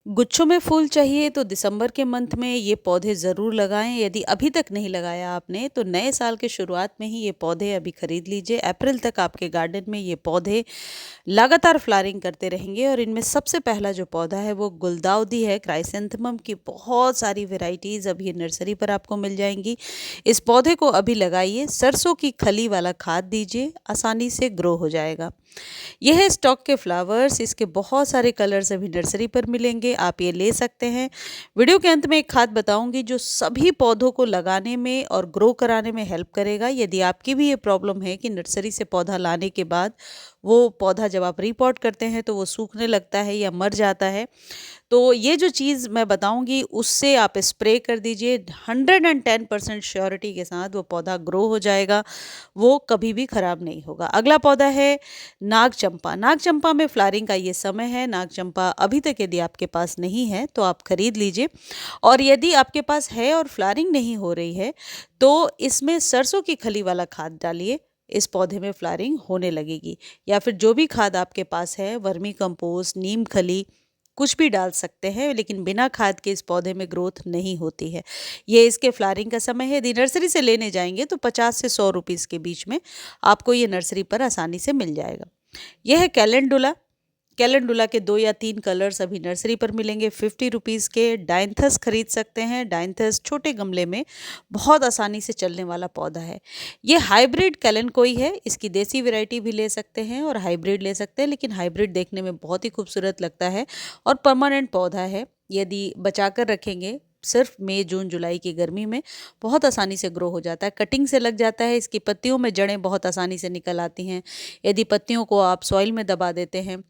गुच्छों में फूल चाहिए तो दिसंबर के मंथ में ये पौधे ज़रूर लगाएं। यदि अभी तक नहीं लगाया आपने तो नए साल के शुरुआत में ही ये पौधे अभी खरीद लीजिए। अप्रैल तक आपके गार्डन में ये पौधे लगातार फ्लावरिंग करते रहेंगे। और इनमें सबसे पहला जो पौधा है वो गुलदाउदी है। क्राइसेंथेमम की बहुत सारी वेराइटीज़ अभी नर्सरी पर आपको मिल जाएंगी। इस पौधे को अभी लगाइए, सरसों की खली वाला खाद दीजिए, आसानी से ग्रो हो जाएगा। यह है स्टॉक के फ्लावर्स। इसके बहुत सारे कलर्स अभी नर्सरी पर मिलेंगे, आप ये ले सकते हैं। वीडियो के अंत में एक खाद बताऊंगी जो सभी पौधों को लगाने में और ग्रो कराने में हेल्प करेगा। यदि आपकी भी ये प्रॉब्लम है कि नर्सरी से पौधा लाने के बाद वो पौधा जब आप रीपॉट करते हैं तो वो सूखने लगता है या मर जाता है, तो ये जो चीज़ मैं बताऊंगी उससे आप स्प्रे कर दीजिए। 110% श्योरिटी के साथ वो पौधा ग्रो हो जाएगा, वो कभी भी ख़राब नहीं होगा। अगला पौधा है नाग चंपा। नाग चंपा में फ्लावरिंग का ये समय है। नाग चंपा अभी तक यदि आपके पास नहीं है तो आप खरीद लीजिए। और यदि आपके पास है और फ्लावरिंग नहीं हो रही है तो इसमें सरसों की खली वाला खाद डालिए, इस पौधे में फ्लावरिंग होने लगेगी। या फिर जो भी खाद आपके पास है, वर्मी कंपोस्ट, नीम खली, कुछ भी डाल सकते हैं, लेकिन बिना खाद के इस पौधे में ग्रोथ नहीं होती है। ये इसके फ्लावरिंग का समय है। यदि नर्सरी से लेने जाएंगे तो 50 से 100 रुपीज़ के बीच में आपको ये नर्सरी पर आसानी से मिल जाएगा। यह है कैलेंडुला। कैलेंडुला के 2 या 3 कलर्स अभी नर्सरी पर मिलेंगे 50 रुपीज़ के। डाइंथस खरीद सकते हैं। डाइंथस छोटे गमले में बहुत आसानी से चलने वाला पौधा है। ये हाइब्रिड कैलेंकोई है। इसकी देसी वैरायटी भी ले सकते हैं और हाइब्रिड ले सकते हैं, लेकिन हाइब्रिड देखने में बहुत ही खूबसूरत लगता है और परमानेंट पौधा है। यदि बचा कर रखेंगे सिर्फ मई जून जुलाई की गर्मी में बहुत आसानी से ग्रो हो जाता है। कटिंग से लग जाता है। इसकी पत्तियों में जड़ें बहुत आसानी से निकल आती हैं यदि पत्तियों को आप सॉइल में दबा देते हैं।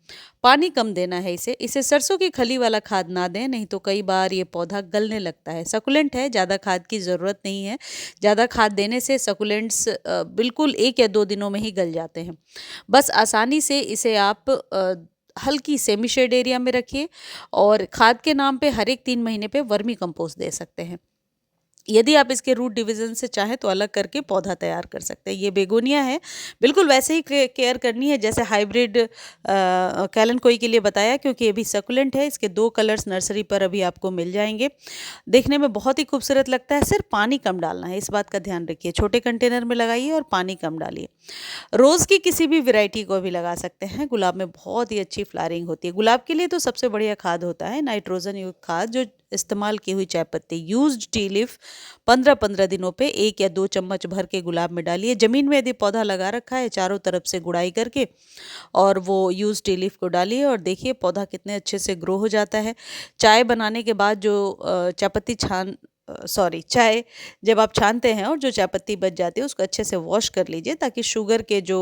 पानी कम देना है इसे। इसे सरसों की खली वाला खाद ना दें, नहीं तो कई बार ये पौधा गलने लगता है। सकुलेंट है, ज़्यादा खाद की ज़रूरत नहीं है। ज़्यादा खाद देने से सकुलेंट्स बिल्कुल 1 या 2 दिनों में ही गल जाते हैं। बस आसानी से इसे आप हल्की सेमी शेड एरिया में रखिए और खाद के नाम पे हर एक 3 महीने पे वर्मी कंपोस्ट दे सकते हैं। यदि आप इसके रूट डिवीजन से चाहें तो अलग करके पौधा तैयार कर सकते हैं। ये बेगोनिया है। बिल्कुल वैसे ही केयर करनी है जैसे हाइब्रिड कैलेंकोई के लिए बताया, क्योंकि ये भी सकुलेंट है। इसके 2 कलर्स नर्सरी पर अभी आपको मिल जाएंगे। देखने में बहुत ही खूबसूरत लगता है। सिर्फ पानी कम डालना है, इस बात का ध्यान रखिए। छोटे कंटेनर में लगाइए और पानी कम डालिए। रोज़ की किसी भी वैरायटी को भी लगा सकते हैं। गुलाब में बहुत ही अच्छी फ्लावरिंग होती है। गुलाब के लिए तो सबसे बढ़िया खाद होता है नाइट्रोजन युक्त खाद, जो इस्तेमाल की हुई चाय पत्ती यूज्ड टी लीफ 15-15 दिनों पे 1 या 2 चम्मच भर के गुलाब में डालिए। ज़मीन में यदि पौधा लगा रखा है चारों तरफ से गुड़ाई करके और वो यूज टी लीफ को डालिए और देखिए पौधा कितने अच्छे से ग्रो हो जाता है। चाय बनाने के बाद जो चाय पत्ती चाय जब आप छानते हैं और जो चाय पत्ती बच जाती है उसको अच्छे से वॉश कर लीजिए ताकि शुगर के जो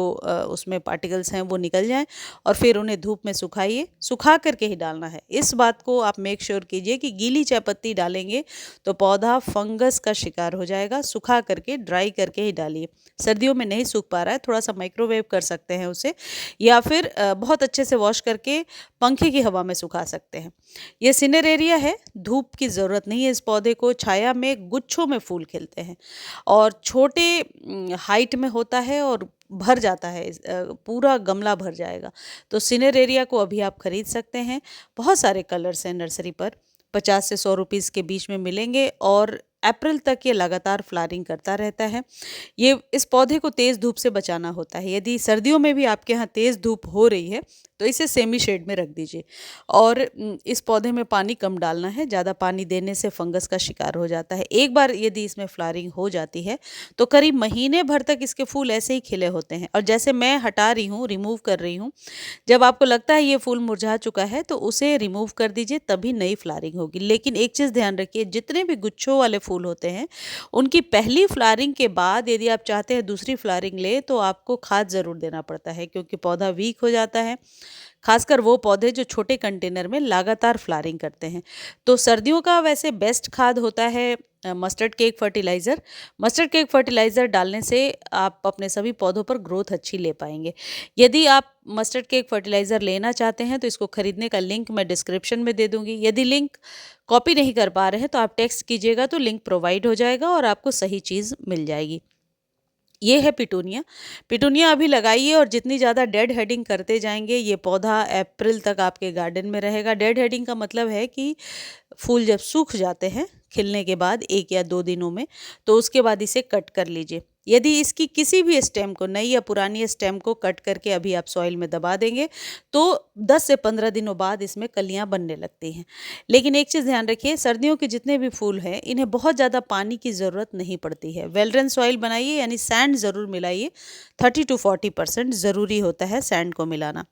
उसमें पार्टिकल्स हैं वो निकल जाएं। और फिर उन्हें धूप में सुखाइए। सुखा करके ही डालना है। इस बात को आप मेक श्योर कीजिए कि गीली चाय पत्ती डालेंगे तो पौधा फंगस का शिकार हो जाएगा। सुखा करके, ड्राई करके ही डालिए। सर्दियों में नहीं सूख पा रहा है, थोड़ा सा माइक्रोवेव कर सकते हैं उसे, या फिर बहुत अच्छे से वॉश करके पंखे की हवा में सुखा सकते हैं। ये सिनेरेरिया है। धूप की ज़रूरत नहीं है इस पौधे को। छाया में गुच्छों में फूल खिलते हैं और छोटे हाइट में होता है और भर जाता है। पूरा गमला भर जाएगा। तो सिनेरेरिया को अभी आप खरीद सकते हैं। बहुत सारे कलर्स हैं नर्सरी पर, 50 से 100 रुपीज़ के बीच में मिलेंगे और अप्रैल तक ये लगातार फ्लावरिंग करता रहता है। ये इस पौधे को तेज़ धूप से बचाना होता है। यदि सर्दियों में भी आपके यहाँ तेज़ धूप हो रही है तो इसे सेमी शेड में रख दीजिए। और इस पौधे में पानी कम डालना है। ज़्यादा पानी देने से फंगस का शिकार हो जाता है। एक बार यदि इसमें फ्लावरिंग हो जाती है तो करीब महीने भर तक इसके फूल ऐसे ही खिले होते हैं। और जैसे मैं हटा रही हूँ, रिमूव कर रही हूँ, जब आपको लगता है ये फूल मुरझा चुका है तो उसे रिमूव कर दीजिए, तभी नई फ्लावरिंग होगी। लेकिन एक चीज़ ध्यान रखिए, जितने भी गुच्छों वाले फूल होते हैं उनकी पहली फ्लावरिंग के बाद यदि आप चाहते हैं दूसरी फ्लावरिंग ले तो आपको खाद ज़रूर देना पड़ता है, क्योंकि पौधा वीक हो जाता है। खासकर वो पौधे जो छोटे कंटेनर में लगातार फ्लावरिंग करते हैं। तो सर्दियों का वैसे बेस्ट खाद होता है mustard cake fertiliser. Mustard cake fertiliser डालने से आप अपने सभी पौधों पर ग्रोथ अच्छी ले पाएंगे। यदि आप मस्टर्ड केक फर्टिलाइज़र लेना चाहते हैं तो इसको खरीदने का लिंक मैं डिस्क्रिप्शन में दे दूंगी। यदि लिंक कॉपी नहीं कर पा रहे हैं तो आप टेक्स्ट कीजिएगा तो लिंक प्रोवाइड हो जाएगा और आपको सही चीज़ मिल जाएगी। ये है पिटूनिया। पिटूनिया अभी लगाइए और जितनी ज़्यादा डेड हेडिंग करते जाएंगे ये पौधा अप्रैल तक आपके गार्डन में रहेगा। डेड हेडिंग का मतलब है कि फूल जब सूख जाते हैं खिलने के बाद 1 या 2 दिनों में, तो उसके बाद इसे कट कर लीजिए। यदि इसकी किसी भी स्टेम को, नई या पुरानी स्टेम को कट करके अभी आप सॉइल में दबा देंगे तो 10 से 15 दिनों बाद इसमें कलियां बनने लगती हैं। लेकिन एक चीज़ ध्यान रखिए, सर्दियों के जितने भी फूल हैं इन्हें बहुत ज़्यादा पानी की ज़रूरत नहीं पड़ती है। वेल ड्रेन सॉइल बनाइए, यानी सैंड ज़रूर मिलाइए। 30 to 40% ज़रूरी होता है सैंड को मिलाना।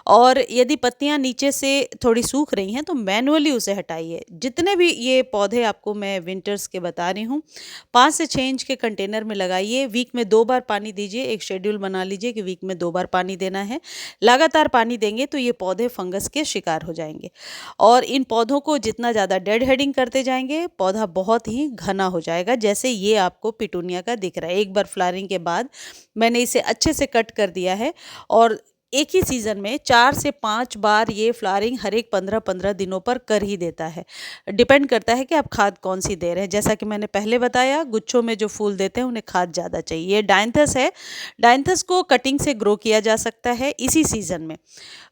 और यदि पत्तियां नीचे से थोड़ी सूख रही हैं तो मैनुअली उसे हटाइए। जितने भी ये पौधे आपको मैं विंटर्स के बता रही हूँ, 5 से 6 इंच के कंटेनर में लगाइए। वीक में 2 बार पानी दीजिए। एक शेड्यूल बना लीजिए कि वीक में 2 बार पानी देना है। लगातार पानी देंगे तो ये पौधे फंगस के शिकार हो जाएंगे। और इन पौधों को जितना ज़्यादा डेड हेडिंग करते जाएंगे पौधा बहुत ही घना हो जाएगा, जैसे ये आपको पिटूनिया का दिख रहा है। एक बार फ्लावरिंग के बाद मैंने इसे अच्छे से कट कर दिया है और एक ही सीज़न में 4 से 5 बार ये फ्लावरिंग हर एक 15-15 दिनों पर कर ही देता है। डिपेंड करता है कि आप खाद कौन सी दे रहे हैं। जैसा कि मैंने पहले बताया, गुच्छों में जो फूल देते हैं उन्हें खाद ज़्यादा चाहिए। ये डायंथस है। डायंथस को कटिंग से ग्रो किया जा सकता है इसी सीज़न में।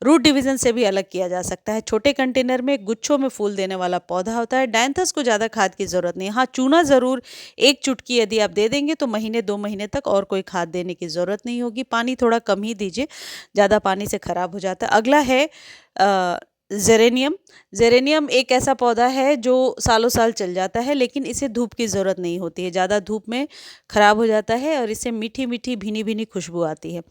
रूट डिवीज़न से भी अलग किया जा सकता है। छोटे कंटेनर में गुच्छों में फूल देने वाला पौधा होता है। डायंथस को ज़्यादा खाद की ज़रूरत नहीं। हाँ, चूना ज़रूर 1 चुटकी यदि आप दे देंगे तो महीने 2 महीने तक और कोई खाद देने की ज़रूरत नहीं होगी। पानी थोड़ा कम ही दीजिए, ज़्यादा पानी से ख़राब हो जाता है। अगला है जेरेनियम। जेरेनियम एक ऐसा पौधा है जो सालों साल चल जाता है, लेकिन इसे धूप की ज़रूरत नहीं होती है। ज़्यादा धूप में ख़राब हो जाता है और इससे मीठी मीठी भीनी भीनी खुशबू आती है।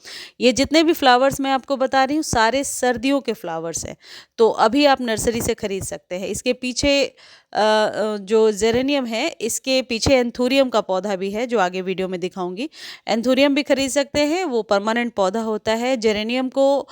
ये जितने भी फ्लावर्स मैं आपको बता रही हूँ सारे सर्दियों के फ्लावर्स हैं, तो अभी आप नर्सरी से ख़रीद सकते हैं। इसके पीछे जो जेरेनियम है इसके पीछे एंथूरियम का पौधा भी है जो आगे वीडियो में दिखाऊंगी। एंथूरियम भी खरीद सकते हैं, वो परमानेंट पौधा होता है। जेरेनियम को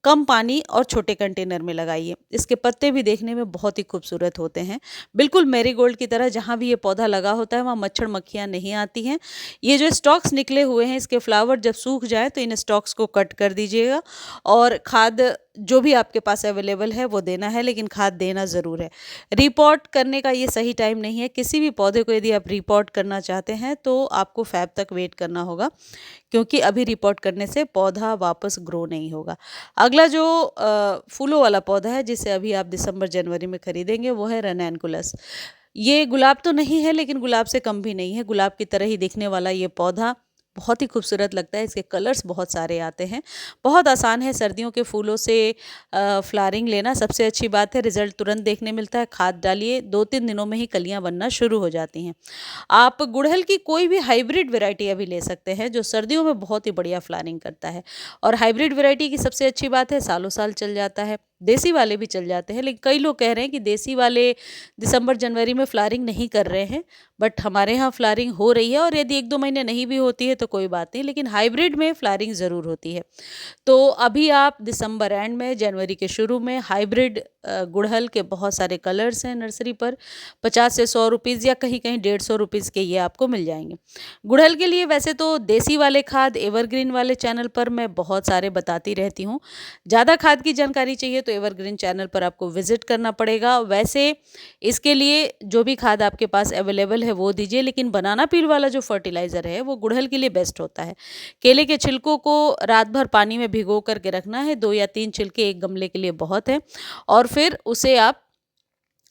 कम पानी और छोटे कंटेनर में लगाइए। इसके पत्ते भी देखने में बहुत ही खूबसूरत होते हैं, बिल्कुल मैरीगोल्ड की तरह। जहाँ भी ये पौधा लगा होता है वहाँ मच्छर मक्खियाँ नहीं आती हैं। ये जो स्टॉक्स निकले हुए हैं इसके फ्लावर जब सूख जाए तो इन स्टॉक्स को कट कर दीजिएगा और खाद जो भी आपके पास अवेलेबल है वो देना है, लेकिन खाद देना ज़रूर है। रिपोर्ट करने का ये सही टाइम नहीं है। किसी भी पौधे को यदि आप रिपोर्ट करना चाहते हैं तो आपको फ़ैब तक वेट करना होगा, क्योंकि अभी रिपोर्ट करने से पौधा वापस ग्रो नहीं होगा। अगला जो फूलों वाला पौधा है जिसे अभी आप दिसंबर जनवरी में खरीदेंगे वो है रैनैनकुलस। ये गुलाब तो नहीं है, लेकिन गुलाब से कम भी नहीं है। गुलाब की तरह ही दिखने वाला ये पौधा बहुत ही खूबसूरत लगता है। इसके कलर्स बहुत सारे आते हैं। बहुत आसान है सर्दियों के फूलों से फ्लावरिंग लेना। सबसे अच्छी बात है रिजल्ट तुरंत देखने मिलता है। खाद डालिए, 2-3 दिनों में ही कलियां बनना शुरू हो जाती हैं। आप गुड़हल की कोई भी हाइब्रिड वैरायटी अभी ले सकते हैं जो सर्दियों में बहुत ही बढ़िया फ्लावरिंग करता है। और हाइब्रिड वैरायटी की सबसे अच्छी बात है सालों साल चल जाता है। देसी वाले भी चल जाते हैं, लेकिन कई लोग कह रहे हैं कि देसी वाले दिसंबर जनवरी में फ्लावरिंग नहीं कर रहे हैं, बट हमारे यहाँ फ्लावरिंग हो रही है। और यदि 1-2 महीने नहीं भी होती है तो कोई बात नहीं, लेकिन हाइब्रिड में फ्लावरिंग ज़रूर होती है। तो अभी आप दिसंबर एंड में, जनवरी के शुरू में हाइब्रिड गुड़हल के बहुत सारे कलर्स हैं नर्सरी पर। 50 से 100 रुपीज़ या कहीं कहीं 150 रुपीज़ के ये आपको मिल जाएंगे। गुड़हल के लिए वैसे तो देसी वाले खाद एवरग्रीन वाले चैनल पर मैं बहुत सारे बताती रहती हूँ। ज़्यादा खाद की जानकारी चाहिए तो एवरग्रीन चैनल पर आपको विजिट करना पड़ेगा। वैसे इसके लिए जो भी खाद आपके पास अवेलेबल है वो दीजिए, लेकिन बनाना पील वाला जो फर्टिलाइज़र है वो गुड़हल के लिए बेस्ट होता है। केले के छिलकों को रात भर पानी में भिगो करके रखना है। 2 या 3 छिलके एक गमले के लिए बहुत है। और फिर उसे आप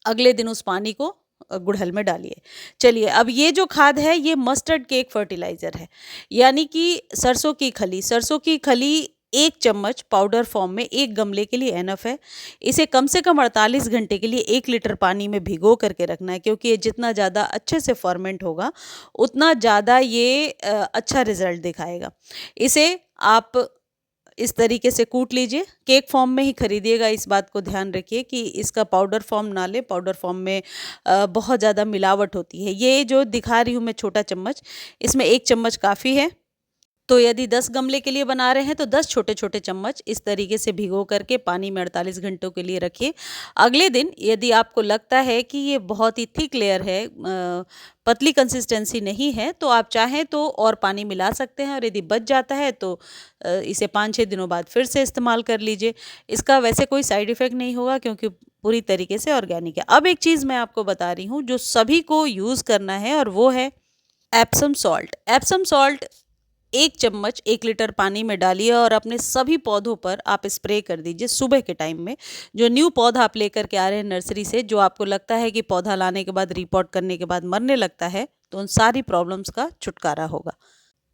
अगले दिन उस पानी को गुड़हल में डालिए। चलिए, अब ये जो खाद है ये मस्टर्ड केक फर्टिलाइज़र है, यानी कि सरसों की खली 1 चम्मच पाउडर फॉर्म में एक गमले के लिए एनफ है। इसे कम से कम 48 घंटे के लिए 1 लीटर पानी में भिगो करके रखना है, क्योंकि ये जितना ज़्यादा अच्छे से फर्मेंट होगा उतना ज़्यादा ये अच्छा रिजल्ट दिखाएगा। इसे आप इस तरीके से कूट लीजिए। केक फॉर्म में ही खरीदिएगा, इस बात को ध्यान रखिए कि इसका पाउडर फॉर्म ना ले। पाउडर फॉर्म में बहुत ज़्यादा मिलावट होती है। ये जो दिखा रही हूँ मैं छोटा चम्मच, इसमें 1 चम्मच काफ़ी है। तो यदि 10 गमले के लिए बना रहे हैं तो 10 छोटे छोटे चम्मच इस तरीके से भिगो करके पानी में 48 घंटों के लिए रखिए। अगले दिन यदि आपको लगता है कि ये बहुत ही थिक लेयर है, पतली कंसिस्टेंसी नहीं है, तो आप चाहें तो और पानी मिला सकते हैं। और यदि बच जाता है तो इसे 5-6 दिनों बाद फिर से इस्तेमाल कर लीजिए। इसका वैसे कोई साइड इफ़ेक्ट नहीं होगा, क्योंकि पूरी तरीके से ऑर्गेनिक है। अब एक चीज़ मैं आपको बता रही हूँ जो सभी को यूज़ करना है, और वो है एप्सम सॉल्ट। एप्सम सॉल्ट 1 चम्मच 1 लीटर पानी में डालिए और अपने सभी पौधों पर आप स्प्रे कर दीजिए सुबह के टाइम में। जो न्यू पौधा आप लेकर के आ रहे हैं नर्सरी से, जो आपको लगता है कि पौधा लाने के बाद रिपोर्ट करने के बाद मरने लगता है, तो उन सारी प्रॉब्लम्स का छुटकारा होगा।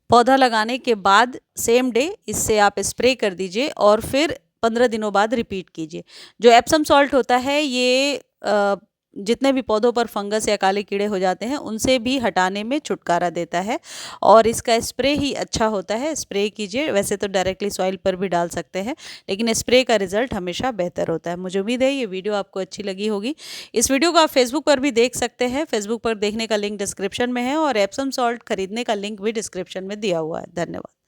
पौधा लगाने के बाद सेम डे इससे आप स्प्रे कर दीजिए और फिर 15 दिनों बाद रिपीट कीजिए। जो एप्सम सॉल्ट होता है ये जितने भी पौधों पर फंगस या काले कीड़े हो जाते हैं उनसे भी हटाने में छुटकारा देता है और इसका स्प्रे ही अच्छा होता है। स्प्रे कीजिए, वैसे तो डायरेक्टली सॉइल पर भी डाल सकते हैं, लेकिन स्प्रे का रिजल्ट हमेशा बेहतर होता है। मुझे उम्मीद है ये वीडियो आपको अच्छी लगी होगी। इस वीडियो को आप फेसबुक पर भी देख सकते हैं। फेसबुक पर देखने का लिंक डिस्क्रिप्शन में है और एप्सम सॉल्ट खरीदने का लिंक भी डिस्क्रिप्शन में दिया हुआ है। धन्यवाद।